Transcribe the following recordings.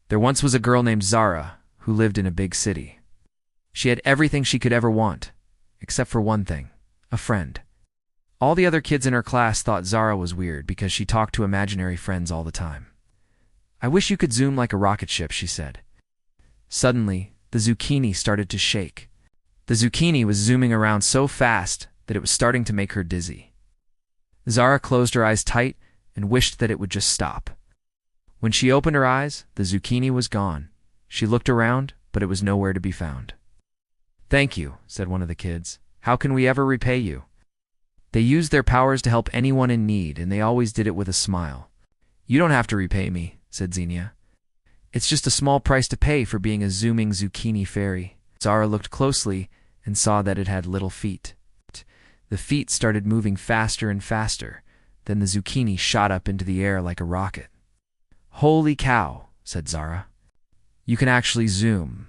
There once was a girl named Zara who lived in a big city. She had everything she could ever want, except for one thing: a friend. All the other kids in her class thought Zara was weird because she talked to imaginary friends all the time. "I wish you could zoom like a rocket ship," she said. Suddenly, the zucchini started to shake. The zucchini was zooming around so fast that it was starting to make her dizzy. Zara closed her eyes tight and wished that it would just stop. When she opened her eyes, the zucchini was gone. She looked around, but it was nowhere to be found. "Thank you," said one of the kids. "How can we ever repay you?" They used their powers to help anyone in need, and they always did it with a smile. "You don't have to repay me," said Xenia. "It's just a small price to pay for being a zooming zucchini fairy." Zara looked closely and saw that it had little feet. The feet started moving faster and faster. Then the zucchini shot up into the air like a rocket. "Holy cow," said Zara. "You can actually zoom."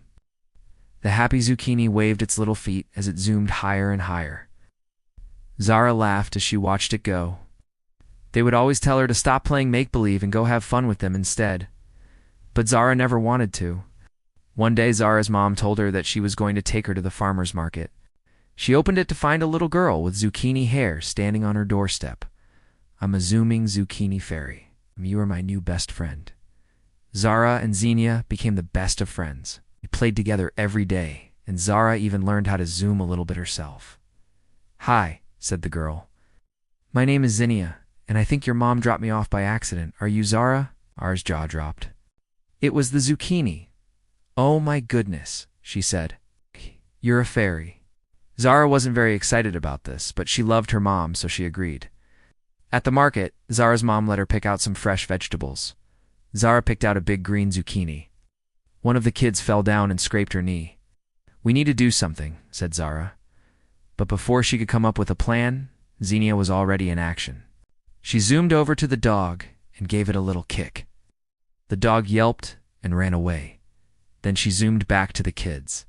The happy zucchini waved its little feet as it zoomed higher and higher. Zara laughed as she watched it go. They would always tell her to stop playing make-believe and go have fun with them instead. But Zara never wanted to. One day Zara's mom told her that she was going to take her to the farmer's market. She opened it to find a little girl with zucchini hair standing on her doorstep. "I'm a zooming zucchini fairy. You are my new best friend." Zara and Xenia became the best of friends. They played together every day, and Zara even learned how to zoom a little bit herself. "Hi," said the girl. "My name is Xenia, and I think your mom dropped me off by accident. Are you Zara?" Zara's jaw dropped. It was the zucchini. "Oh my goodness," she said. "You're a fairy." Zara wasn't very excited about this, but she loved her mom, so she agreed. At the market, Zara's mom let her pick out some fresh vegetables. Zara picked out a big green zucchini. One of the kids fell down and scraped her knee. "We need to do something," said Zara. But before she could come up with a plan, Xenia was already in action. She zoomed over to the dog and gave it a little kick. The dog yelped and ran away. Then she zoomed back to the kids.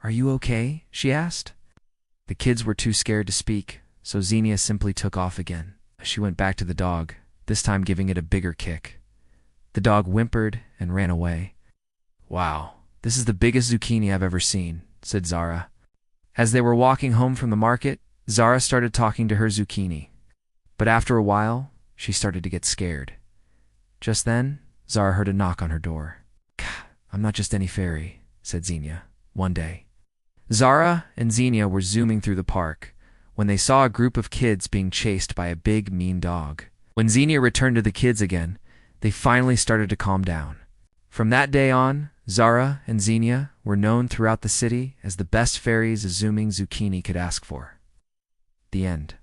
"Are you okay?" she asked. The kids were too scared to speak, so Xenia simply took off again. She went back to the dog, this time giving it a bigger kick. The dog whimpered and ran away. "Wow, this is the biggest zucchini I've ever seen," said Zara. As they were walking home from the market, Zara started talking to her zucchini. But after a while, she started to get scared. Just then, Zara heard a knock on her door. "I'm not just any fairy," said Xenia, one day. Zara and Xenia were zooming through the park when they saw a group of kids being chased by a big, mean dog. When Xenia returned to the kids again, they finally started to calm down. From that day on, Zara and Xenia were known throughout the city as the best fairies a zooming zucchini could ask for. The end.